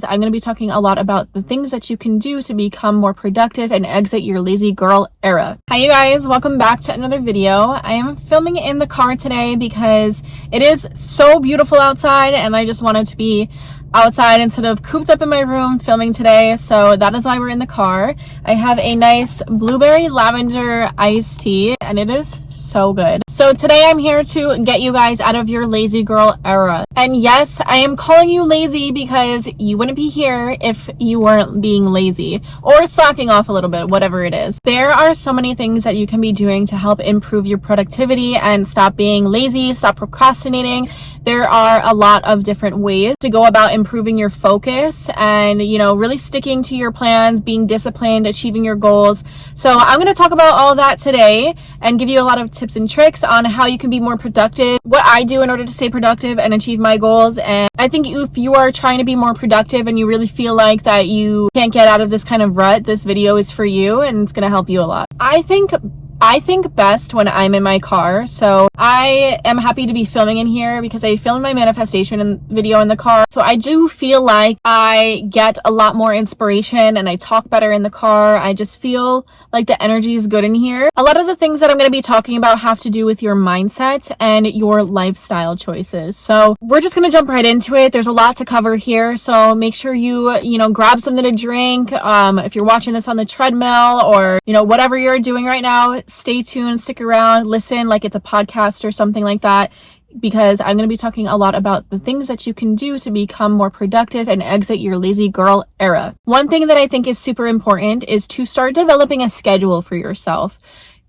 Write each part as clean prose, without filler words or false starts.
I'm going to be talking a lot about the things that you can do to become more productive and exit your lazy girl era. Hi you guys, welcome back to another video. I am filming in the car today because it is so beautiful outside and I just wanted to be outside instead of cooped up in my room filming today, so that is why we're in the car. I have a nice blueberry lavender iced tea and it is so good. So today I'm here to get you guys out of your lazy girl era. And yes, I am calling you lazy because you wouldn't be here if you weren't being lazy or slacking off a little bit, whatever it is. There are so many things that you can be doing to help improve your productivity and stop being lazy, stop procrastinating. There are a lot of different ways to go about improving your focus and, really sticking to your plans, being disciplined, achieving your goals. So I'm going to talk about all that today and give you a lot of tips and tricks on how you can be more productive, what I do in order to stay productive and achieve my goals. And I think if you are trying to be more productive and you really feel like that you can't get out of this kind of rut, this video is for you and it's going to help you a lot. I think best when I'm in my car. So I am happy to be filming in here because I filmed my manifestation video in the car. So I do feel like I get a lot more inspiration and I talk better in the car. I just feel like the energy is good in here. A lot of the things that I'm going to be talking about have to do with your mindset and your lifestyle choices. So we're just going to jump right into it. There's a lot to cover here. So make sure you grab something to drink. If you're watching this on the treadmill or, whatever you're doing right now, stay tuned, stick around, listen like it's a podcast or something like that, because I'm going to be talking a lot about the things that you can do to become more productive and exit your lazy girl era. One thing that I think is super important is to start developing a schedule for yourself.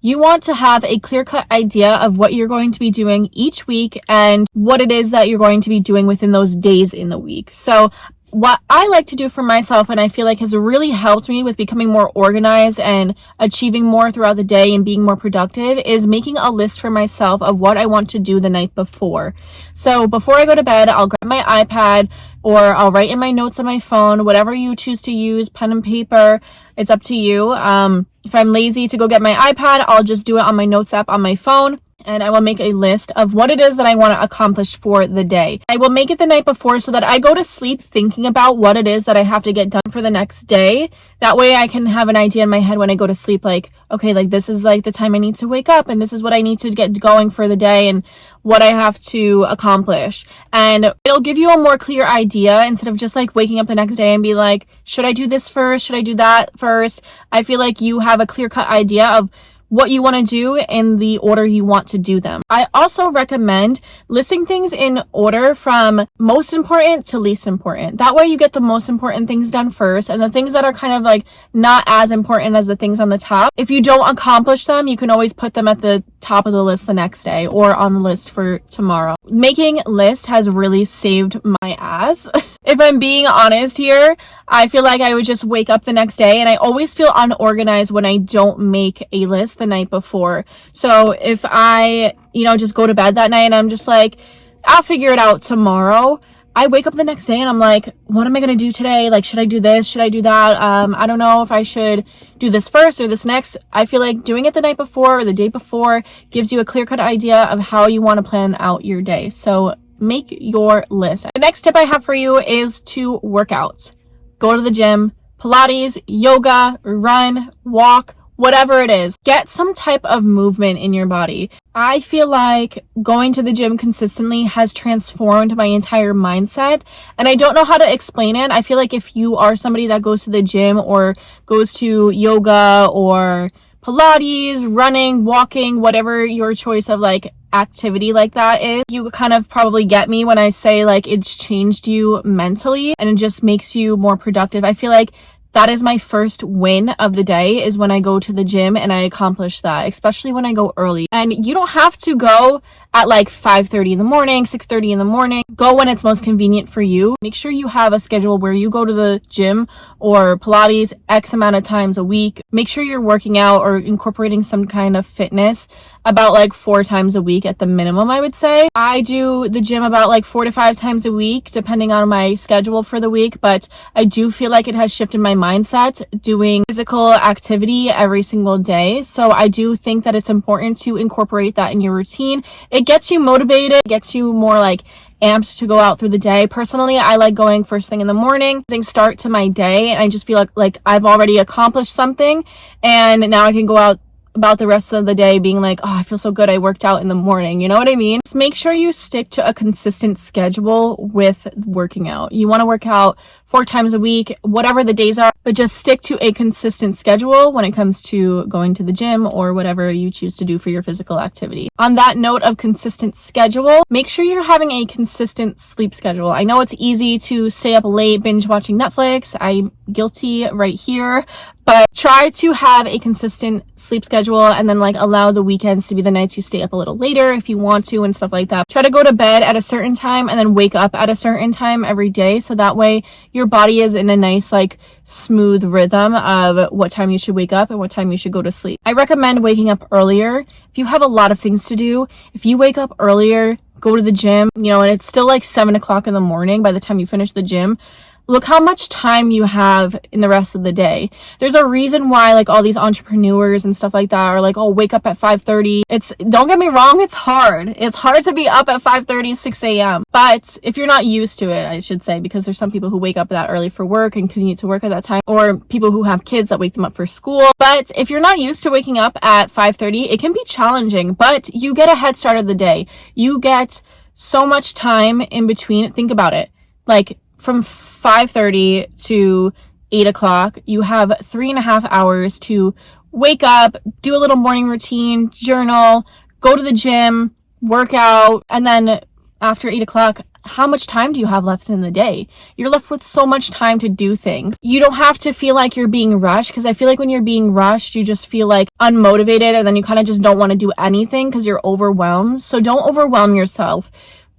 You want to have a clear-cut idea of what you're going to be doing each week and what it is that you're going to be doing within those days in the week. So what I like to do for myself, and I feel like has really helped me with becoming more organized and achieving more throughout the day and being more productive, is making a list for myself of what I want to do the night before. So before I go to bed, I'll grab my iPad or I'll write in my notes on my phone, whatever you choose to use, pen and paper, it's up to you. If I'm lazy to go get my iPad, I'll just do it on my notes app on my phone. And I will make a list of what it is that I want to accomplish for the day. I will make it the night before so that I go to sleep thinking about what it is that I have to get done for the next day. That way I can have an idea in my head when I go to sleep, like, okay, like this is like the time I need to wake up and this is what I need to get going for the day and what I have to accomplish. And it'll give you a more clear idea instead of just like waking up the next day and be like, should I do this first? Should I do that first? I feel like you have a clear-cut idea of what you want to do in the order you want to do them. I also recommend listing things in order from most important to least important. That way you get the most important things done first, and the things that are kind of like not as important as the things on the top, if you don't accomplish them, you can always put them at the top of the list the next day or on the list for tomorrow. Making lists has really saved my ass. If I'm being honest here, I feel like I would just wake up the next day and I always feel unorganized when I don't make a list the night before. So if I, just go to bed that night and I'm just like, I'll figure it out tomorrow, I wake up the next day and I'm like, what am I going to do today? Like, should I do this? Should I do that? I don't know if I should do this first or this next. I feel like doing it the night before or the day before gives you a clear-cut idea of how you want to plan out your day. So make your list. The next tip I have for you is to work out. Go to the gym, Pilates, yoga, run, walk, whatever it is. Get some type of movement in your body. I feel like going to the gym consistently has transformed my entire mindset, and I don't know how to explain it. I feel like if you are somebody that goes to the gym or goes to yoga or Pilates, running, walking, whatever your choice of like activity like that is, you kind of probably get me when I say like it's changed you mentally and it just makes you more productive. I feel like that is my first win of the day, is when I go to the gym and I accomplish that, especially when I go early. And you don't have to go at like 5:30 in the morning, 6:30 in the morning. Go when it's most convenient for you. Make sure you have a schedule where you go to the gym or Pilates X amount of times a week. Make sure you're working out or incorporating some kind of fitness about like 4 times a week at the minimum, I would say. I do the gym about like 4 to 5 times a week, depending on my schedule for the week, but I do feel like it has shifted my mindset doing physical activity every single day. So I do think that it's important to incorporate that in your routine. It gets you motivated, gets you more like amped to go out through the day. Personally, I like going first thing in the morning, start to my day, and I just feel like I've already accomplished something, and now I can go out about the rest of the day being like, oh, I feel so good, I worked out in the morning. You know what I mean? Just make sure you stick to a consistent schedule with working out. You want to work out 4 times a week, whatever the days are, but just stick to a consistent schedule when it comes to going to the gym or whatever you choose to do for your physical activity. On that note of consistent schedule, make sure you're having a consistent sleep schedule. I know it's easy to stay up late binge watching Netflix. I'm guilty right here, but try to have a consistent sleep schedule, and then like allow the weekends to be the nights you stay up a little later if you want to and stuff like that. Try to go to bed at a certain time and then wake up at a certain time every day, so that way your body is in a nice like smooth rhythm of what time you should wake up and what time you should go to sleep. I recommend waking up earlier. If you have a lot of things to do, if you wake up earlier, go to the gym, and it's still like 7 o'clock in the morning by the time you finish the gym, look how much time you have in the rest of the day. There's a reason why like all these entrepreneurs and stuff like that are like, oh, wake up at 5:30. Don't get me wrong, it's hard. It's hard to be up at 5:30, 6 a.m. But if you're not used to it, I should say, because there's some people who wake up that early for work and commute to work at that time, or people who have kids that wake them up for school. But if you're not used to waking up at 5:30, it can be challenging, but you get a head start of the day. You get so much time in between. Think about it. Like, from 5:30 to 8 o'clock, you have 3.5 hours to wake up, do a little morning routine, journal, go to the gym, work out, and then after 8 o'clock, how much time do you have left in the day? You're left with so much time to do things. You don't have to feel like you're being rushed, because I feel like when you're being rushed, you just feel like unmotivated, and then you kind of just don't want to do anything because you're overwhelmed. So don't overwhelm yourself.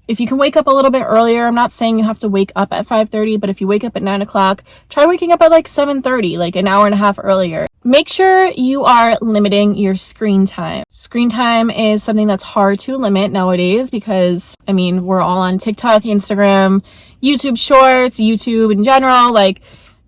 If you can wake up a little bit earlier, I'm not saying you have to wake up at 5:30, but if you wake up at 9 o'clock, try waking up at like 7:30, like an hour and a half earlier. Make sure you are limiting your screen time. Screen time is something that's hard to limit nowadays because, we're all on TikTok, Instagram, YouTube Shorts, YouTube in general,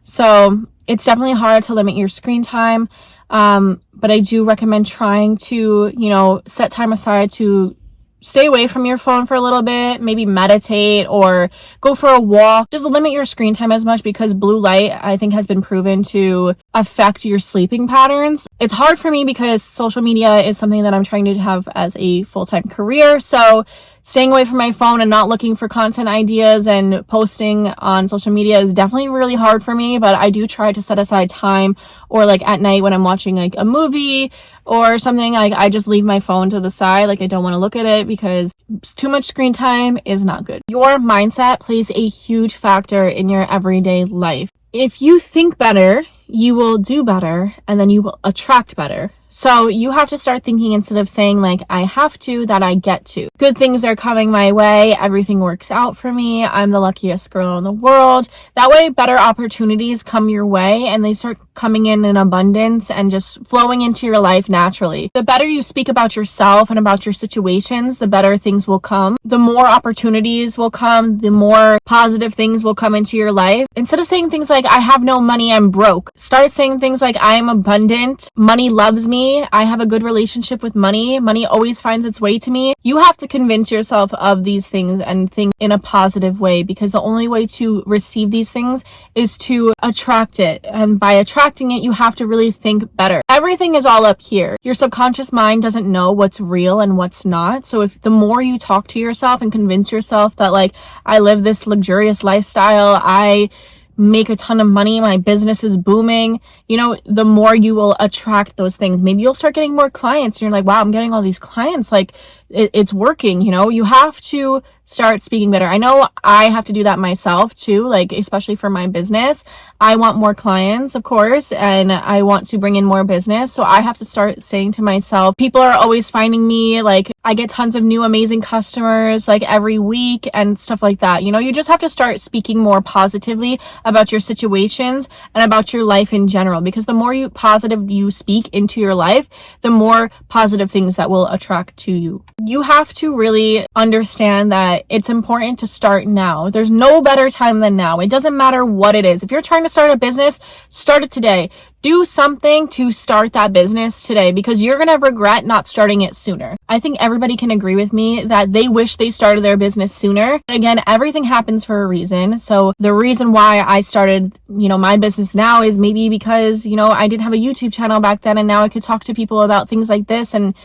so it's definitely hard to limit your screen time. But I do recommend trying to, set time aside to stay away from your phone for a little bit, maybe meditate or go for a walk. Just limit your screen time as much, because blue light, I think, has been proven to affect your sleeping patterns. It's hard for me because social media is something that I'm trying to have as a full-time career. So staying away from my phone and not looking for content ideas and posting on social media is definitely really hard for me, but I do try to set aside time, or like at night when I'm watching like a movie or something, like I just leave my phone to the side. Like I don't want to look at it because too much screen time is not good. Your mindset plays a huge factor in your everyday life. If you think better, you will do better, and then you will attract better. So you have to start thinking, instead of saying like, I have to, that I get to. Good things are coming my way. Everything works out for me. I'm the luckiest girl in the world. That way, better opportunities come your way, and they start coming in abundance and just flowing into your life naturally. The better you speak about yourself and about your situations, the better things will come. The more opportunities will come, the more positive things will come into your life. Instead of saying things like, I have no money, I'm broke, start saying things like, I am abundant, money loves me, I have a good relationship with money, money always finds its way to me. You have to convince yourself of these things and think in a positive way, because the only way to receive these things is to attract it. And by attracting it, you have to really think better. Everything is all up here. Your subconscious mind doesn't know what's real and what's not. So if the more you talk to yourself and convince yourself that like, I live this luxurious lifestyle, I make a ton of money, my business is booming, the more you will attract those things. Maybe you'll start getting more clients, and you're like, wow, I'm getting all these clients, like it's working. You have to start speaking better. I know I have to do that myself too, like especially for my business. I want more clients, of course, and I want to bring in more business. So I have to start saying to myself, people are always finding me, like I get tons of new amazing customers like every week and stuff like that. You just have to start speaking more positively about your situations and about your life in general, because the more positive you speak into your life, the more positive things that will attract to you. you have to really understand that it's important to start now. There's no better time than now. It doesn't matter what it is. If you're trying to start a business, start it today. Do something to start that business today, because you're going to regret not starting it sooner. I think everybody can agree with me that they wish they started their business sooner. Again, everything happens for a reason. So the reason why I started, my business now is maybe because, I didn't have a YouTube channel back then, and now I could talk to people about things like this and,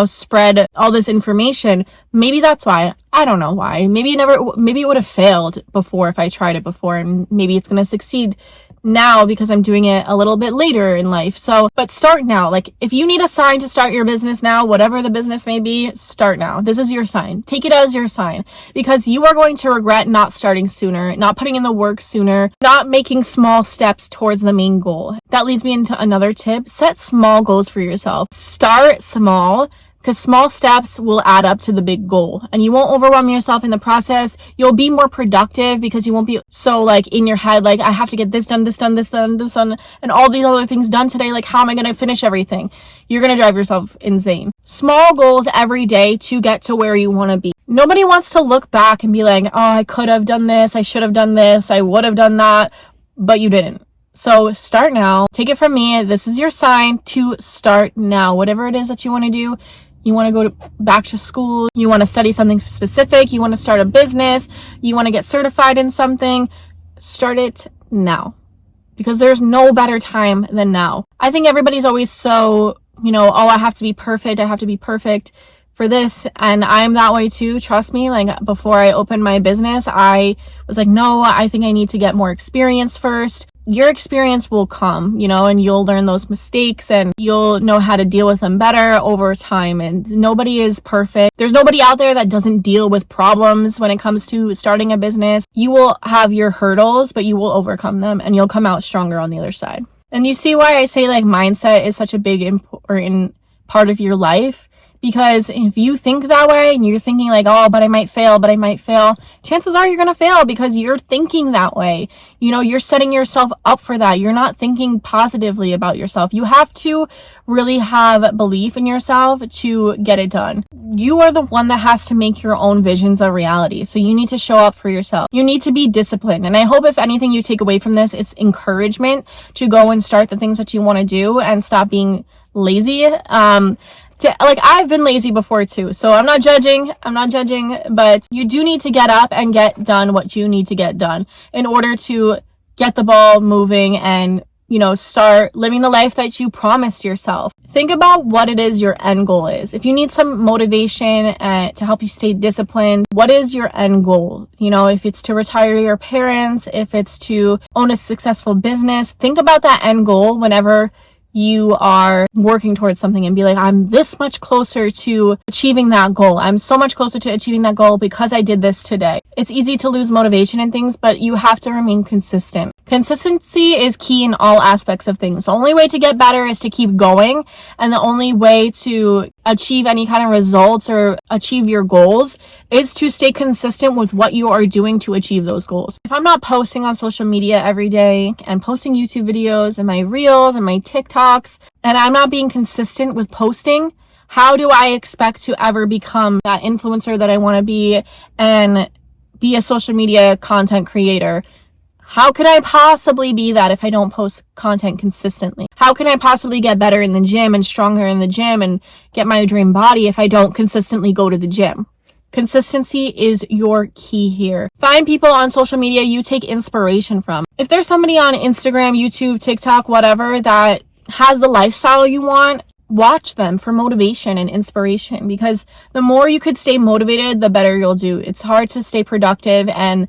spread all this information. Maybe that's why. I don't know why. Maybe it would have failed before if I tried it before, and maybe it's going to succeed now because I'm doing it a little bit later in life. So, but start now. Like, if you need a sign to start your business now, whatever the business may be, start now. This is your sign. Take it as your sign, because you are going to regret not starting sooner, not putting in the work sooner, not making small steps towards the main goal. That leads me into another tip. Set small goals for yourself. Start small, because small steps will add up to the big goal, and you won't overwhelm yourself in the process. You'll be more productive because you won't be so like in your head, like, I have to get this done, and all these other things done today. Like, how am I going to finish everything? You're going to drive yourself insane. Small goals every day to get to where you want to be. Nobody wants to look back and be like, oh, I could have done this, I should have done this, I would have done that, but you didn't. So start now. Take it from me. This is your sign to start now. Whatever it is that you want to do. You want to go back to school, you want to study something specific, you want to start a business, you want to get certified in something, start it now, because there's no better time than now. I think everybody's always so, oh, I have to be perfect for this, and I'm that way too. Trust me, like, before I opened my business, I was like, no, I think I need to get more experience first. Your experience will come, and you'll learn those mistakes, and you'll know how to deal with them better over time. And nobody is perfect. There's nobody out there that doesn't deal with problems when it comes to starting a business. You will have your hurdles, but you will overcome them, and you'll come out stronger on the other side. And you see why I say, like, mindset is such a big important part of your life. Because if you think that way and you're thinking like, oh, but I might fail, chances are you're going to fail because you're thinking that way. You're setting yourself up for that. You're not thinking positively about yourself. You have to really have belief in yourself to get it done. You are the one that has to make your own visions a reality. So you need to show up for yourself. You need to be disciplined. And I hope if anything you take away from this, it's encouragement to go and start the things that you want to do and stop being lazy. I've been lazy before too, so I'm not judging, but you do need to get up and get done what you need to get done in order to get the ball moving and, start living the life that you promised yourself. Think about what it is your end goal is. If you need some motivation to help you stay disciplined, what is your end goal? If it's to retire your parents, if it's to own a successful business, think about that end goal whenever you are working towards something, and be like, I'm this much closer to achieving that goal. I'm so much closer to achieving that goal because I did this today. It's easy to lose motivation in things, but you have to remain consistent. Consistency is key in all aspects of things. The only way to get better is to keep going, and the only way to achieve any kind of results or achieve your goals is to stay consistent with what you are doing to achieve those goals. If I'm not posting on social media every day and posting YouTube videos and my reels and my TikToks, and I'm not being consistent with posting, how do I expect to ever become that influencer that I want to be and be a social media content creator? How can I possibly be that if I don't post content consistently? How can I possibly get better in the gym and stronger in the gym and get my dream body if I don't consistently go to the gym? Consistency is your key here. Find people on social media you take inspiration from. If there's somebody on Instagram, YouTube, TikTok, whatever, that has the lifestyle you want, watch them for motivation and inspiration, because the more you could stay motivated, the better you'll do. It's hard to stay productive and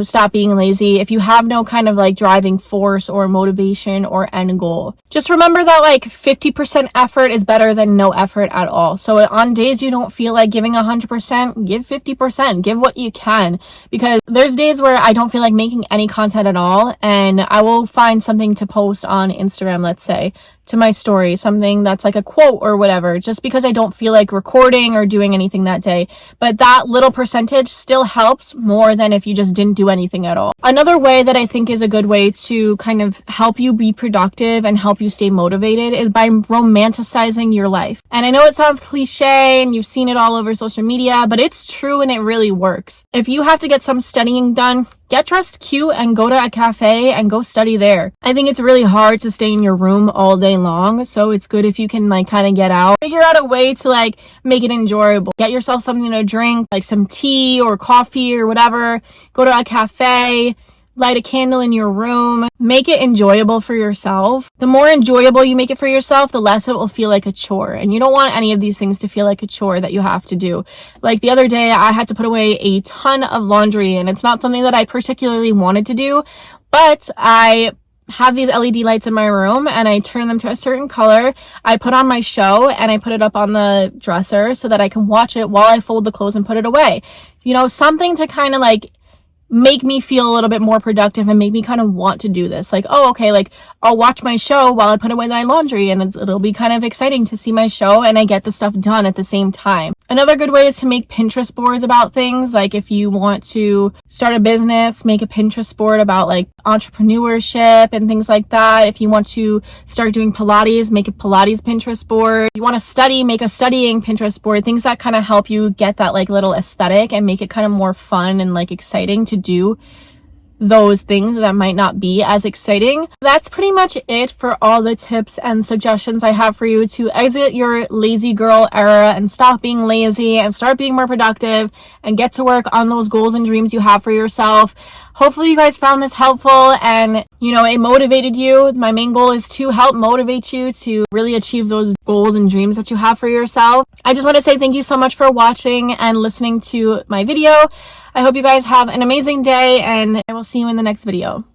stop being lazy if you have no kind of like driving force or motivation or end goal. Just remember that like 50% effort is better than no effort at all. So on days you don't feel like giving 100%, give 50%, give what you can, because there's days where I don't feel like making any content at all, and I will find something to post on Instagram, let's say, to my story, something that's like a quote or whatever, just because I don't feel like recording or doing anything that day. But that little percentage still helps more than if you just didn't didn't do anything at all. Another way that I think is a good way to kind of help you be productive and help you stay motivated is by romanticizing your life. And I know it sounds cliche and you've seen it all over social media, but it's true and it really works. If you have to get some studying done, get dressed cute and go to a cafe and go study there. I think it's really hard to stay in your room all day long, so it's good if you can like kind of get out. Figure out a way to like make it enjoyable. Get yourself something to drink, like some tea or coffee or whatever. Go to a cafe. Light a candle in your room. Make it enjoyable for yourself. The more enjoyable you make it for yourself, the less it will feel like a chore. And you don't want any of these things to feel like a chore that you have to do. Like the other day, I had to put away a ton of laundry, and it's not something that I particularly wanted to do, but I have these LED lights in my room and I turn them to a certain color. I put on my show and I put it up on the dresser so that I can watch it while I fold the clothes and put it away. You know, something to kind of like make me feel a little bit more productive and make me kind of want to do this. Like, oh, okay, like I'll watch my show while I put away my laundry, and it'll be kind of exciting to see my show and I get the stuff done at the same time. Another good way is to make Pinterest boards about things. Like if you want to start a business, make a Pinterest board about like entrepreneurship and things like that. If you want to start doing Pilates, make a Pilates Pinterest board. If you want to study, make a studying Pinterest board. Things that kind of help you get that like little aesthetic and make it kind of more fun and like exciting to do those things that might not be as exciting. That's pretty much it for all the tips and suggestions I have for you to exit your lazy girl era and stop being lazy and start being more productive and get to work on those goals and dreams you have for yourself. Hopefully you guys found this helpful and, you know, it motivated you. My main goal is to help motivate you to really achieve those goals and dreams that you have for yourself. I just want to say thank you so much for watching and listening to my video. I hope you guys have an amazing day, and I will see you in the next video.